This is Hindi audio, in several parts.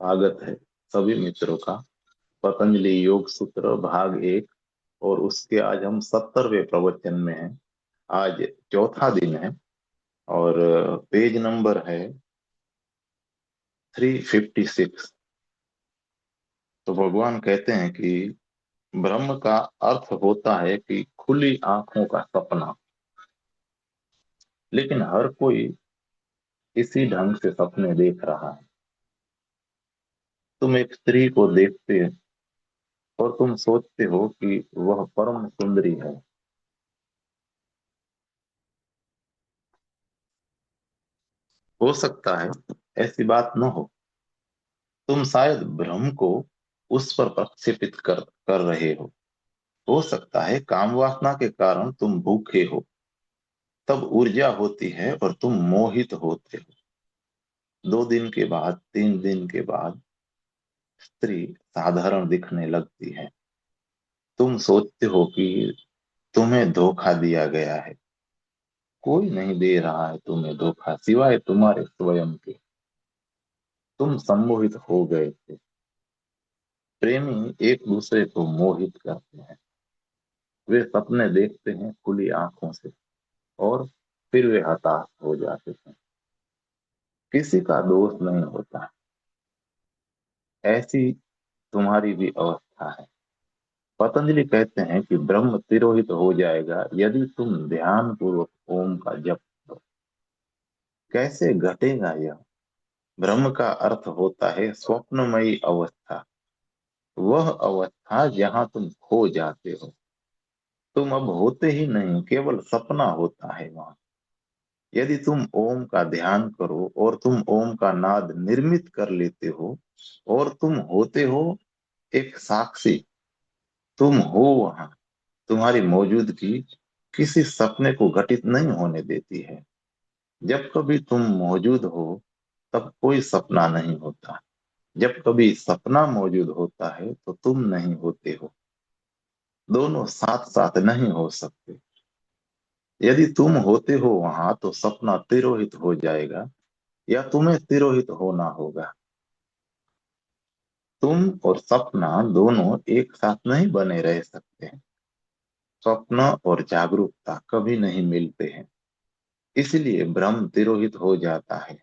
स्वागत है सभी मित्रों का पतंजलि योग सूत्र भाग एक। और उसके आज हम 70वें प्रवचन में हैं। आज चौथा दिन है और पेज नंबर है 356। तो भगवान कहते हैं कि ब्रह्म का अर्थ होता है कि खुली आंखों का सपना। लेकिन हर कोई इसी ढंग से सपने देख रहा है। तुम एक स्त्री को देखते और तुम सोचते हो कि वह परम सुंदरी है। हो सकता है ऐसी बात न हो। तुम शायद भ्रम को उस पर प्रक्षेपित कर रहे हो सकता है काम वासना के कारण तुम भूखे हो। तब ऊर्जा होती है और तुम मोहित होते हो। 2 दिन के बाद 3 दिन के बाद स्त्री साधारण दिखने लगती है। तुम सोचते हो कि तुम्हें धोखा दिया गया है। कोई नहीं दे रहा है तुम्हें धोखा सिवाय तुम्हारे स्वयं के। तुम सम्मोहित हो गए थे। प्रेमी एक दूसरे को मोहित करते हैं। वे सपने देखते हैं खुली आंखों से और फिर वे हताश हो जाते हैं। किसी का दोष नहीं होता। ऐसी तुम्हारी भी अवस्था है। पतंजलि कहते हैं कि ब्रह्म तिरोहित हो जाएगा यदि तुम ध्यान पूर्वक ओम का जप करो। कैसे घटेगा यह? ब्रह्म का अर्थ होता है स्वप्नमयी अवस्था। वह अवस्था जहां तुम खो जाते हो। तुम अब होते ही नहीं, केवल सपना होता है वहां। यदि तुम ओम का ध्यान करो और तुम ओम का नाद निर्मित कर लेते हो और तुम होते हो एक साक्षी। तुम हो वहां। तुम्हारी मौजूदगी किसी सपने को घटित नहीं होने देती है। जब कभी तुम मौजूद हो तब कोई सपना नहीं होता। जब कभी सपना मौजूद होता है तो तुम नहीं होते हो। दोनों साथ साथ नहीं हो सकते। यदि तुम होते हो वहां तो सपना तिरोहित हो जाएगा या तुम्हें तिरोहित होना होगा। तुम और सपना दोनों एक साथ नहीं बने रह सकते। स्वप्न और जागरूकता कभी नहीं मिलते हैं। इसलिए भ्रम तिरोहित हो जाता है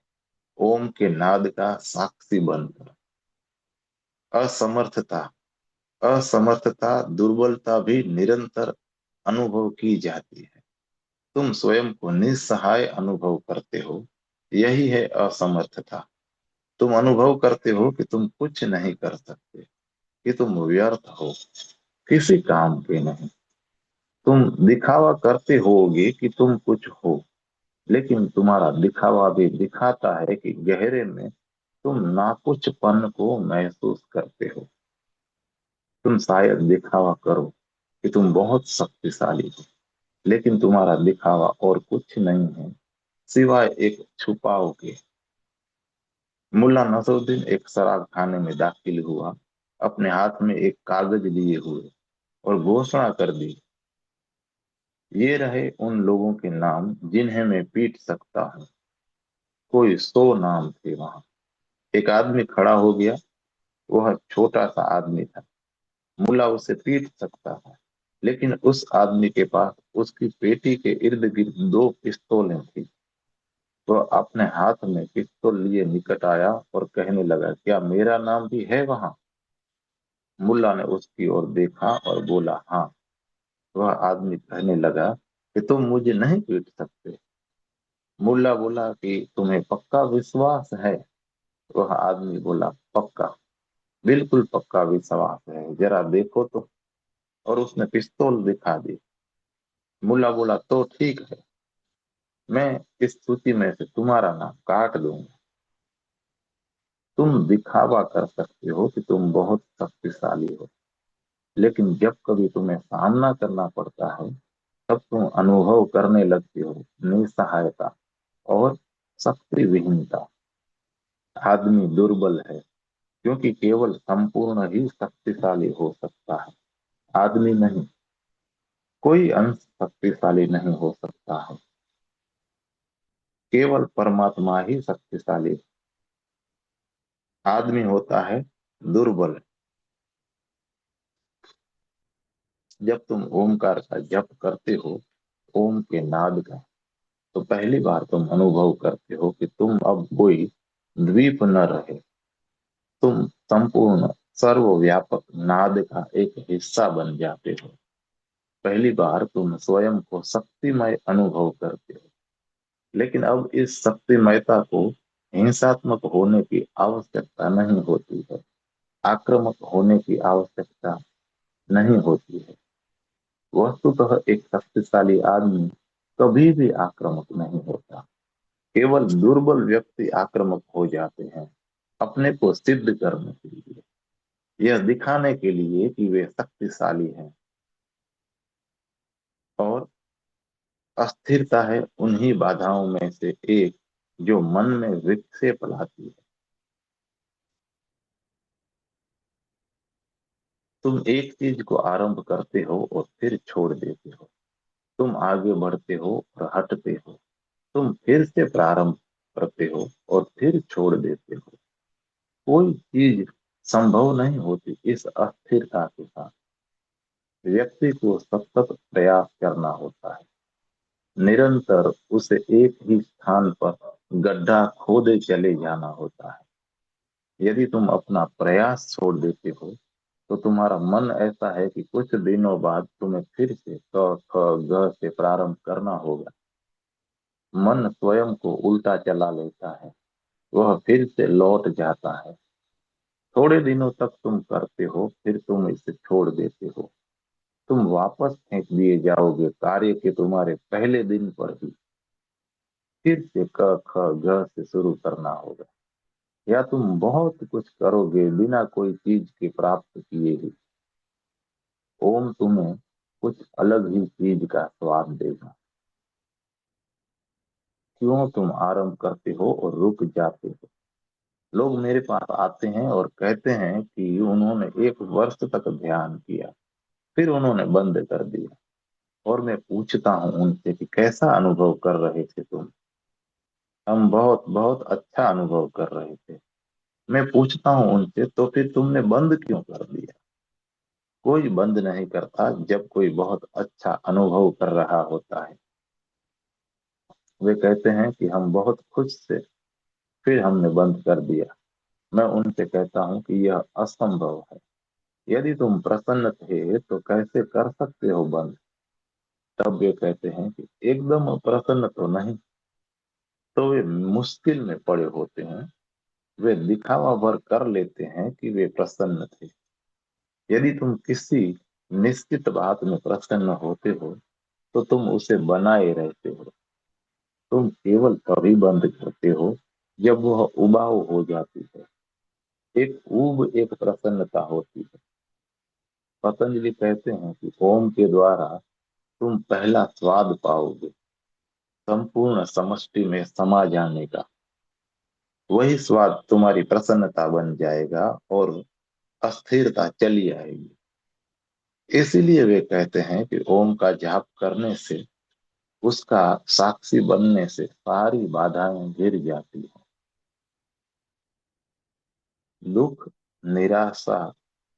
ओम के नाद का साक्षी बनकर। असमर्थता असमर्थता दुर्बलता भी निरंतर अनुभव की जाती है। तुम स्वयं को निस्सहाय अनुभव करते हो। यही है असमर्थता। तुम अनुभव करते हो कि तुम कुछ नहीं कर सकते, कि तुम व्यर्थ हो, किसी काम के नहीं। तुम दिखावा करते होगे कि तुम कुछ हो, लेकिन तुम्हारा दिखावा भी दिखाता है कि गहरे में तुम नाकुचपन को महसूस करते हो। तुम शायद दिखावा करो कि तुम बहुत शक्तिशाली हो, लेकिन तुम्हारा दिखावा और कुछ नहीं है सिवाय एक छुपाव के। मुल्ला नसरुद्दीन एक शराब खाने में दाखिल हुआ, अपने हाथ में एक कागज लिए हुए, और घोषणा कर दी, ये रहे उन लोगों के नाम जिन्हें मैं पीट सकता हूँ। कोई 100 नाम थे वहां। एक आदमी खड़ा हो गया। वह छोटा सा आदमी था। मुल्ला उसे पीट सकता था, लेकिन उस आदमी के पास उसकी पेटी के इर्द गिर्द 2 पिस्तौलें थी। वह अपने हाथ में पिस्तौल लिए निकट आया और कहने लगा, क्या मेरा नाम भी है वहां? मुल्ला ने उसकी ओर देखा और बोला, हाँ। वह आदमी कहने लगा कि तुम मुझे नहीं पीट सकते। मुल्ला बोला कि तुम्हें पक्का विश्वास है? वह आदमी बोला, पक्का, बिल्कुल पक्का विश्वास है, जरा देखो तो। और उसने पिस्तौल दिखा दी। मुल्ला बोला, तो ठीक है, मैं इस सूची में से तुम्हारा नाम काट दूंगा। तुम दिखावा कर सकते हो कि तुम बहुत शक्तिशाली हो, लेकिन जब कभी तुम्हें सामना करना पड़ता है तब तुम अनुभव करने लगते हो निसहायता और शक्ति विहीनता। आदमी दुर्बल है क्योंकि केवल संपूर्ण ही शक्तिशाली हो सकता है। आदमी नहीं, कोई अंश शक्तिशाली नहीं हो सकता है। केवल परमात्मा ही शक्तिशाली है। आदमी होता है दुर्बल। जब तुम ओमकार का जप करते हो, ओम के नाद का, तो पहली बार तुम अनुभव करते हो कि तुम अब कोई द्वीप न रहे, तुम संपूर्ण सर्वव्यापक नाद का एक हिस्सा बन जाते हो। पहली बार तुम स्वयं को शक्तिमय अनुभव करते हो। लेकिन अब इस शक्तिमयता को हिंसात्मक होने की आवश्यकता नहीं होती है, आक्रामक होने की आवश्यकता नहीं होती है। वस्तुतः एक शक्तिशाली आदमी कभी भी आक्रामक नहीं होता। केवल दुर्बल व्यक्ति आक्रामक हो जाते हैं, अपने को सिद्ध करने के लिए, यह दिखाने के लिए कि वे शक्तिशाली हैं। और अस्थिरता है उन्हीं बाधाओं में से एक जो मन में विक्षेप लाती है। तुम एक चीज को आरंभ करते हो और फिर छोड़ देते हो। तुम आगे बढ़ते हो और हटते हो। तुम फिर से प्रारंभ करते हो और फिर छोड़ देते हो। कोई चीज संभव नहीं होती इस अस्थिरता के साथ। व्यक्ति को सतत प्रयास करना होता है, निरंतर उसे एक ही स्थान पर गड्ढा खोदे चले जाना होता है। यदि तुम अपना प्रयास छोड़ देते हो, तो तुम्हारा मन ऐसा है कि कुछ दिनों बाद तुम्हें फिर से क ख ग से प्रारंभ करना होगा। मन स्वयं को उल्टा चला लेता है, वह फिर से लौट जाता है। थोड़े दिनों तक तुम करते हो, फिर तुम इसे छोड़ देते हो। तुम वापस फेंक दिए जाओगे कार्य के तुम्हारे पहले दिन पर ही। फिर से क ख ग से शुरू करना होगा। या तुम बहुत कुछ करोगे बिना कोई चीज के प्राप्त किए ही। ओम तुम्हें कुछ अलग ही चीज का स्वाद देगा। क्यों तुम आरंभ करते हो और रुक जाते हो? लोग मेरे पास आते हैं और कहते हैं कि उन्होंने 1 वर्ष तक ध्यान किया, फिर उन्होंने बंद कर दिया। और मैं पूछता हूँ उनसे कि कैसा अनुभव कर रहे थे तुम? हम बहुत बहुत अच्छा अनुभव कर रहे थे। मैं पूछता हूँ उनसे, तो फिर तुमने बंद क्यों कर दिया? कोई बंद नहीं करता जब कोई बहुत अच्छा अनुभव कर रहा होता है। वे कहते हैं कि हम बहुत खुश थे, फिर हमने बंद कर दिया। मैं उनसे कहता हूँ कि यह असंभव है। यदि तुम प्रसन्न थे तो कैसे कर सकते हो बंद? तब वे कहते हैं कि एकदम प्रसन्न तो नहीं। तो वे मुश्किल में पड़े होते हैं। वे दिखावा भर कर लेते हैं कि वे प्रसन्न थे। यदि तुम किसी निश्चित बात में प्रसन्न होते हो, तो तुम उसे बनाए रहते हो। तुम केवल तभी बंद करते हो जब वह उबाऊ हो जाती है। एक ऊब एक प्रसन्नता होती है। पतंजलि कहते हैं कि ओम के द्वारा तुम पहला स्वाद पाओगे, संपूर्ण समष्टि में समा जाने का। वही स्वाद तुम्हारी प्रसन्नता बन जाएगा और अस्थिरता चली आएगी। इसीलिए वे कहते हैं कि ओम का जाप करने से, उसका साक्षी बनने से सारी बाधाएं गिर जाती हैं। दुख, निराशा,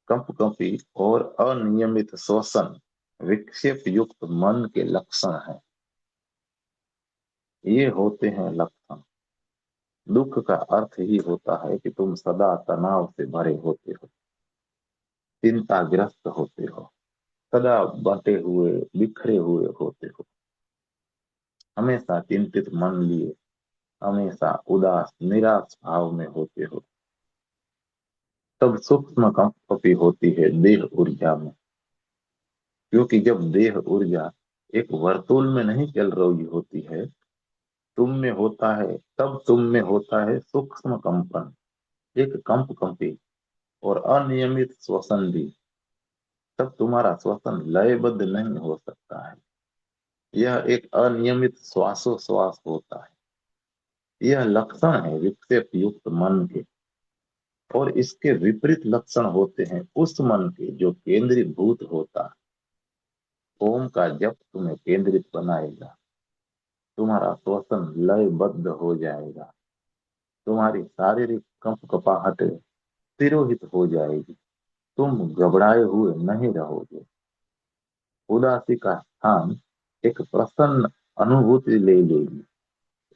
कंपकंपी और अनियमित श्वसन विक्षेप युक्त मन के लक्षण हैं। ये होते हैं लक्षण। दुख का अर्थ ही होता है कि तुम सदा तनाव से भरे होते हो, चिंताग्रस्त होते हो, सदा बंटे हुए, बिखरे हुए होते हो, हमेशा चिंतित मन लिए, हमेशा उदास निराश भाव में होते हो। तब सूक्ष्म कंपी होती है देह ऊर्जा में। क्योंकि जब देह ऊर्जा एक वर्तुल में नहीं चल रही होती है, तुम में होता है, तब तुम में होता है सूक्ष्म कंपन, एक कंपी और अनियमित श्वसन भी। तब तुम्हारा श्वसन लयबद्ध नहीं हो सकता है। यह एक अनियमित श्वासोश्वास होता है। यह लक्षण है विक्षेप युक्त मन के। और इसके विपरीत लक्षण होते हैं उस मन के जो केंद्रीभूत होता है। ओम का जप तुम्हें केंद्रित बनाएगा। तुम्हारा श्वसन लयबद्ध हो जाएगा। तुम्हारी शारीरिक कंपकपाहट तिरोहित हो जाएगी। तुम घबराए हुए नहीं रहोगे। उदासी का स्थान एक प्रसन्न अनुभूति ले लेगी।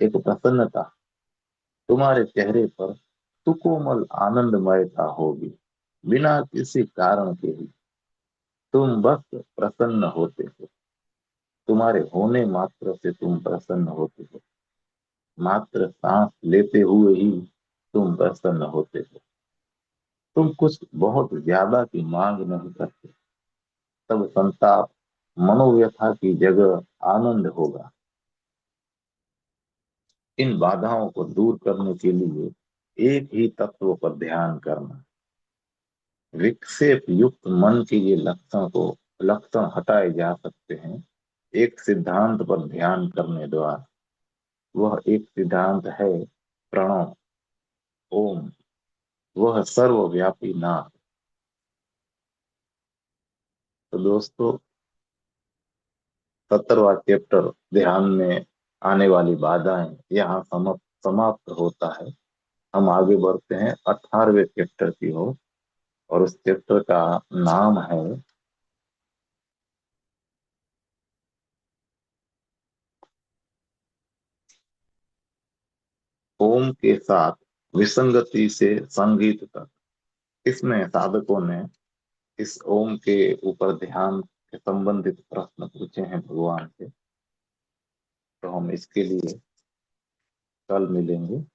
एक प्रसन्नता तुम्हारे चेहरे पर सुकोमल आनंदमयता होगी, बिना किसी कारण के ही। तुम बस प्रसन्न होते हो। तुम्हारे होने मात्र से तुम प्रसन्न होते हो। मात्र सांस लेते हुए ही तुम प्रसन्न होते हो। तुम कुछ बहुत ज्यादा की मांग नहीं करते। तब संताप मनोव्यथा की जगह आनंद होगा। इन बाधाओं को दूर करने के लिए एक ही तत्व पर ध्यान करना। विक्षेप युक्त मन के ये लक्षण हटाए जा सकते हैं एक सिद्धांत पर ध्यान करने द्वारा। वह एक सिद्धांत है प्रणव, ओम। वह सर्वव्यापी नाम। तो दोस्तों, 17वां चैप्टर ध्यान में आने वाली बाधाएं यहाँ समाप्त होता है। हम आगे बढ़ते हैं 18वें चैप्टर की ओर। और उस चैप्टर का नाम है ओम के साथ विसंगति से संगीत तक। इसमें साधकों ने इस ओम के ऊपर ध्यान के संबंधित प्रश्न पूछे हैं भगवान से। तो हम इसके लिए कल मिलेंगे।